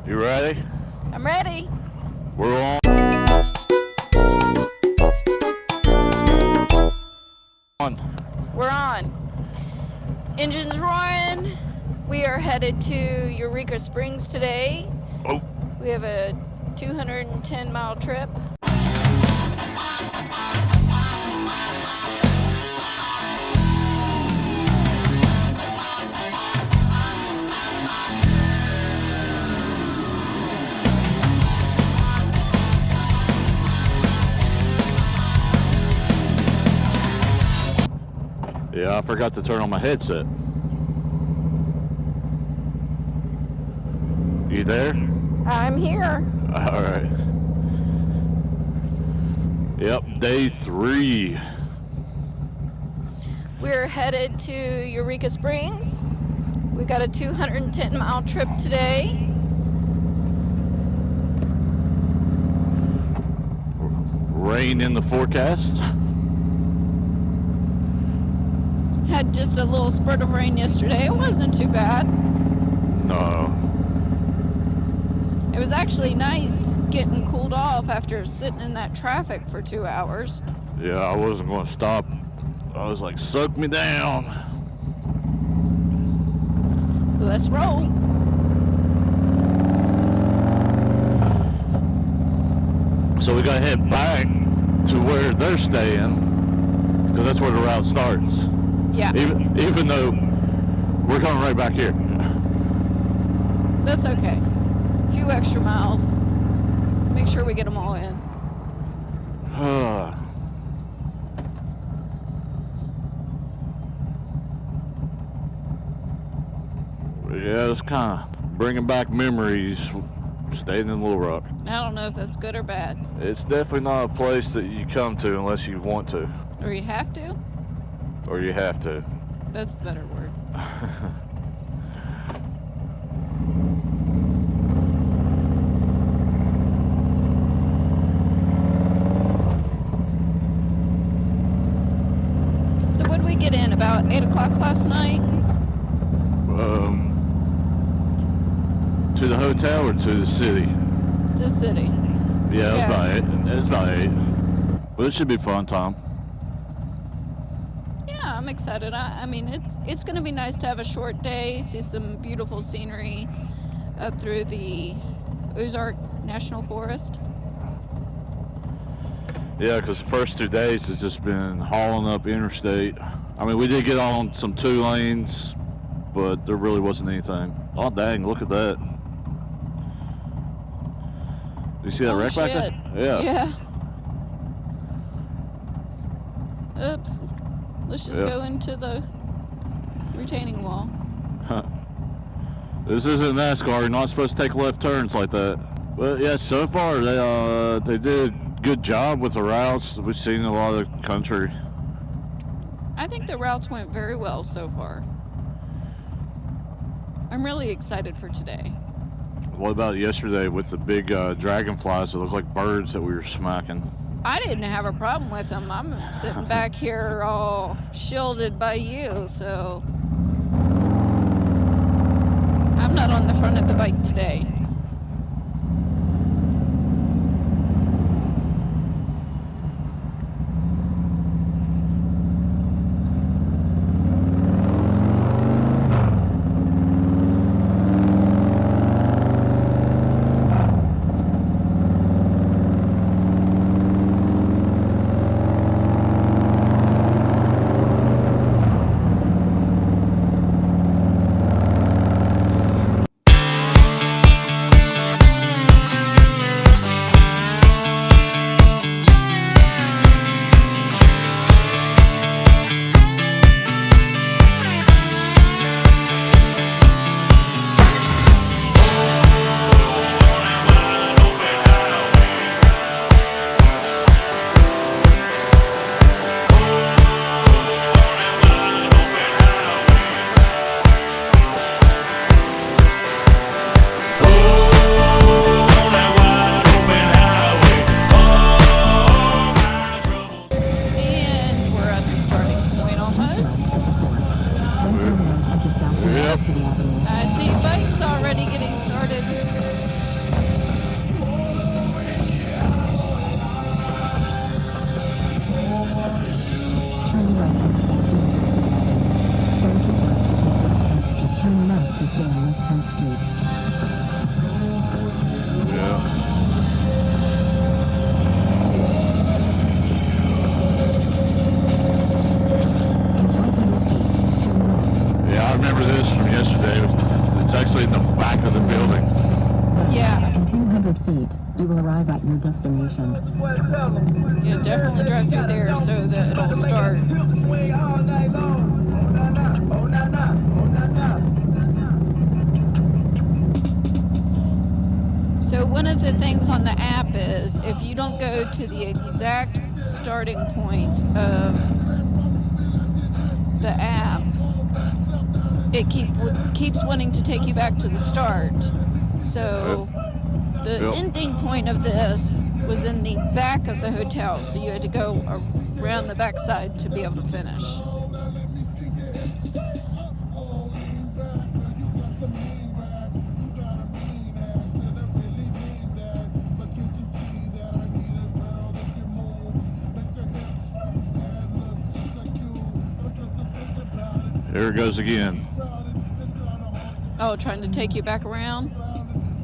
You ready? I'm ready. We're on. We're on. Engines roaring. We are headed to Eureka Springs today. Oh. We have a 210-mile trip. Yeah, I forgot to turn on my headset. You there? I'm here. All right. Yep, day 3. We're headed to Eureka Springs. We got a 210-mile trip today. Rain in the forecast. Had just a little spurt of rain yesterday. It wasn't too bad. No. It was actually nice getting cooled off after sitting in that traffic for 2 hours. Yeah, I wasn't going to stop. I was like, suck me down. Let's roll. So we got to head back to where they're staying, because that's where the route starts. Yeah. Even though we're coming right back here. That's okay. A few extra miles. Make sure we get them all in. Yeah, it's kind of bringing back memories staying in Little Rock. I don't know if that's good or bad. It's definitely not a place that you come to unless you want to. Or you have to? Or you have to. That's the better word. So what did we get in? About 8 o'clock last night? To the hotel or to the city? To the city. Yeah, it's about 8. It's about 8. But it should be fun, Tom. Yeah, I'm excited. I mean, it's going to be nice to have a short day, see some beautiful scenery up through the Ozarks National Forest. Yeah, because the first 2 days has just been hauling up interstate. I mean, we did get on some 2 lanes, but there really wasn't anything. Oh, dang, look at that. You see that wreck back there? Yeah. Oops. Let's just go into the retaining wall. This isn't NASCAR. You're not supposed to take left turns like that. But yeah, so far they did a good job with the routes. We've seen a lot of the country. I think the routes went very well so far. I'm really excited for today. What about yesterday with the big dragonflies that look like birds that we were smacking? I didn't have a problem with them. I'm sitting back here all shielded by you, so I'm not on the front of the bike today. I see bikes already getting started. feet. Yeah. In 500 feet, turn right. Yeah, I remember this from yesterday. It's actually in the back of the building. Yeah. In 200 feet, you will arrive at your destination. Yeah, definitely drive through there so that it'll start. So one of the things on the app is if you don't go to the exact starting point of the app, it keeps wanting to take you back to the start. So the Yep. ending point of this was in the back of the hotel, so you had to go around the backside to be able to finish. There it goes again. Oh, trying to take you back around?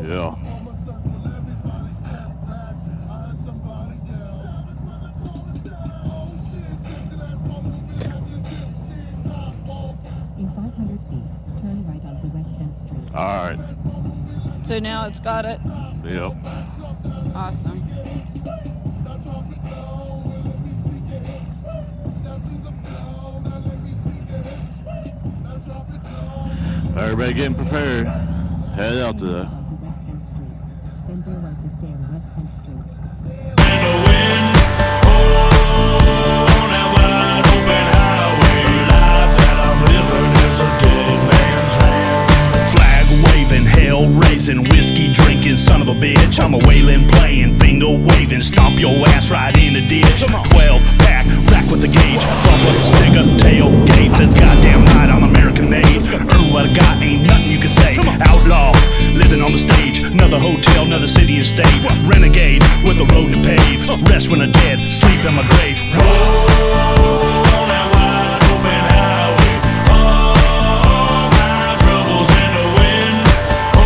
Yeah. In 500 feet, turn right onto West 10th Street. All right. So now it's got it? Yep. Awesome. Everybody getting prepared. Head out to that. Onto West 10th Street. Then bear right to stay on West 10th Street. Flag waving, hell raising, whiskey drinking, son of a bitch. I'm a wailing, playing, finger waving, stomp your ass right in the ditch. 12 pack, rack with the gauge, bumper, sticker, tailgate. Says goddamn right, I'm American made. Earn what I got, ain't nothing you can say. Outlaw, living on the stage. Another hotel, another city and state. Renegade with a road to pave. Rest when I'm dead, sleep in my grave. Whoa, on that wide open highway. All my troubles in the wind. Oh,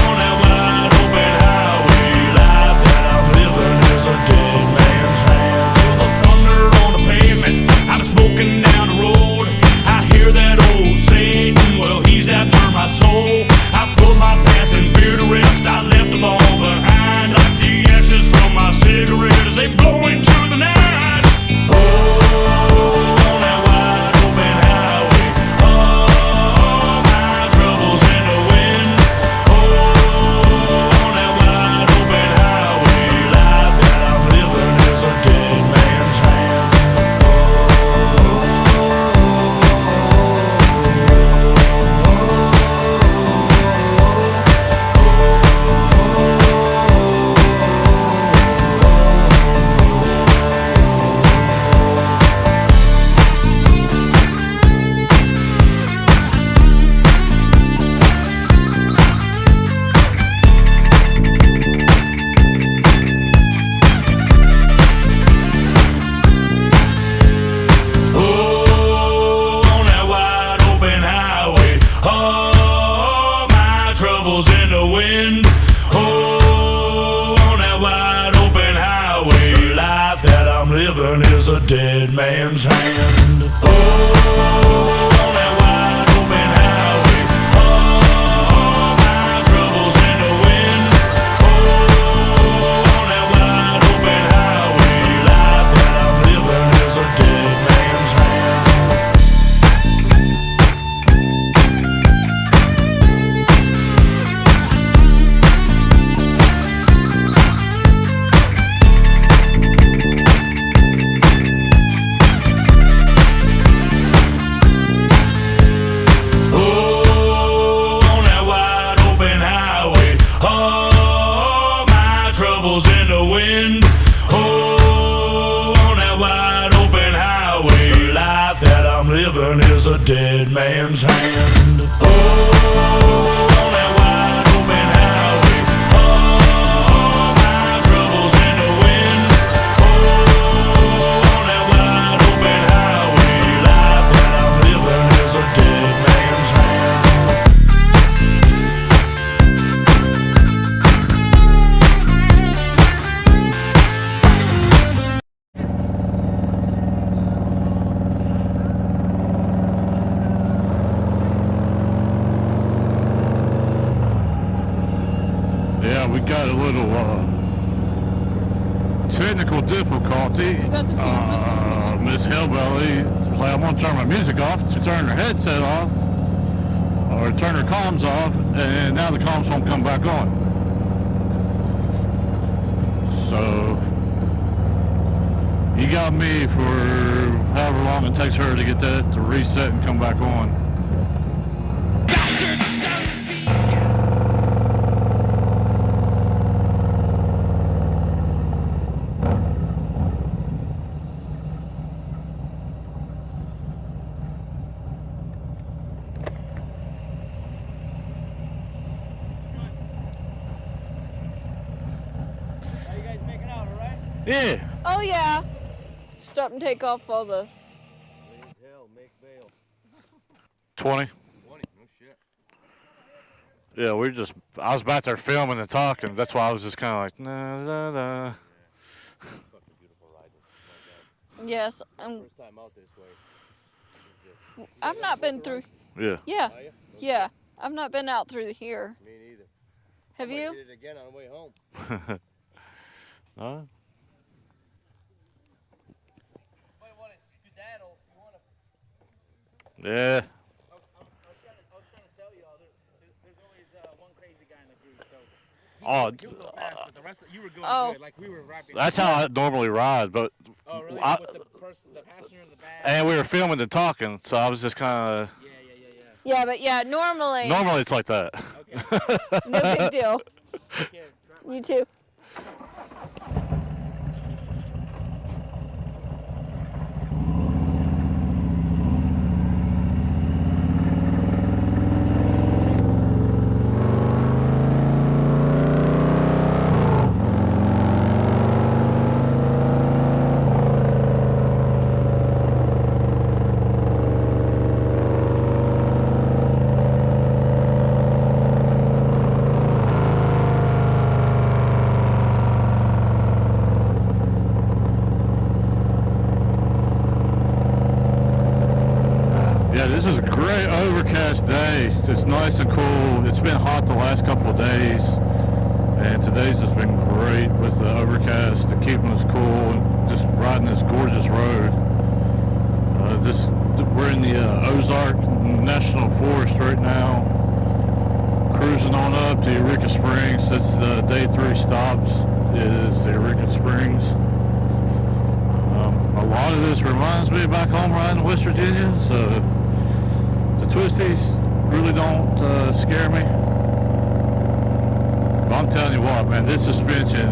on that wide open highway. Life that I'm living is a dead man's hand. Feel the thunder on the pavement. I'm smoking down the road. I hear that old Satan. Well, he's after my soul. I put my past and fear to rest. I left them all behind like the ashes from my cigarette as they blow into the night. Oh, on that wide open highway. All my troubles in the wind. Oh, on that wide open highway. Life that I'm living is a dead man's hand. Oh, on that wide open highway. All my troubles in the wind. Oh, on that wide open highway. Life that I'm living is a dead man's hand. Oh, on that wide open highway. All my troubles in the wind. Oh, on that wide open highway. Life that I'm living is a dead man's hand. Oh, on that wide open highway. All my troubles in the wind. Oh, on that wide open highway. Life that I'm living is a dead man's hand. Oh, on that wide open highway. All my troubles in the wind. Oh, on that wide open highway. Life that I'm living is a dead man's hand. we got a little technical difficulty. You got the camera? Miss Hellbelly was like, I'm gonna turn my music off. She turned her headset off, or turn her comms off, and now the comms won't come back on. So you got me for however long it takes her to get that to reset and come back on. Yeah. Oh yeah. Stop and take off all the. Hell, make bail. 20. 20, no shit. Yeah, I was back there filming and talking. That's why I was just kind of like, nah, nah, nah. Fucking beautiful ride. Oh my God. Yes, First time out this way. I've not been through. Yeah. Yeah, Are you? yeah. I've not been out through here. Me neither. Have I might you? hit it again on the way home. Huh? Might want to skedaddle. You want to? Yeah. I was trying to tell y'all, there's always one crazy guy in the group, so he would go fast, but the rest of you were going good, like we were rapping. That's how I normally ride, but Oh, really? With the passenger in the back? and we were filming and talking, so I was just kind of. Yeah, but yeah, normally. Normally it's like that. Okay. No big deal. Okay, You too. Yeah, this is a great overcast day. It's nice and cool. It's been hot the last couple of days, and today's just been great with the overcast and keeping us cool and just riding this gorgeous road. We're in the Ozark National Forest right now, cruising on up to Eureka Springs. That's the day 3 stops is the Eureka Springs. A lot of this reminds me of back home riding in West Virginia, so the twisties really don't scare me. But I'm telling you what, man, this suspension,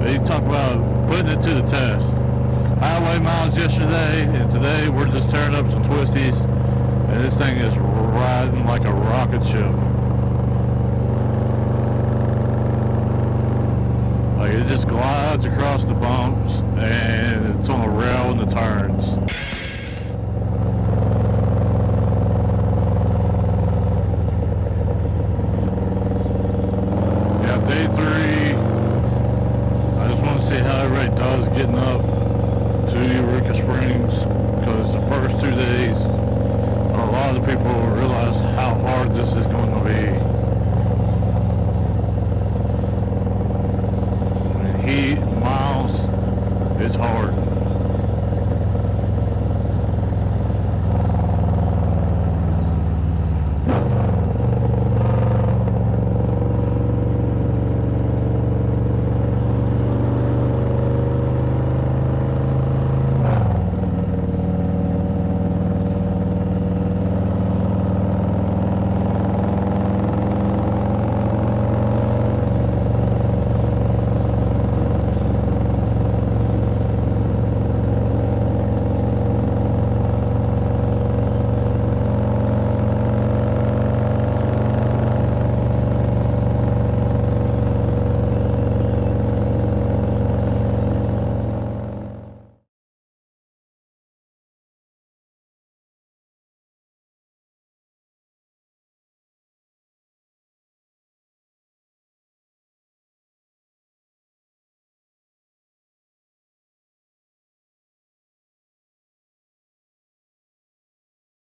you talk about putting it to the test. Highway miles yesterday, and today we're just tearing up some twisties, and this thing is riding like a rocket ship. Like it just glides across the bumps, and it's on the rail in the turns.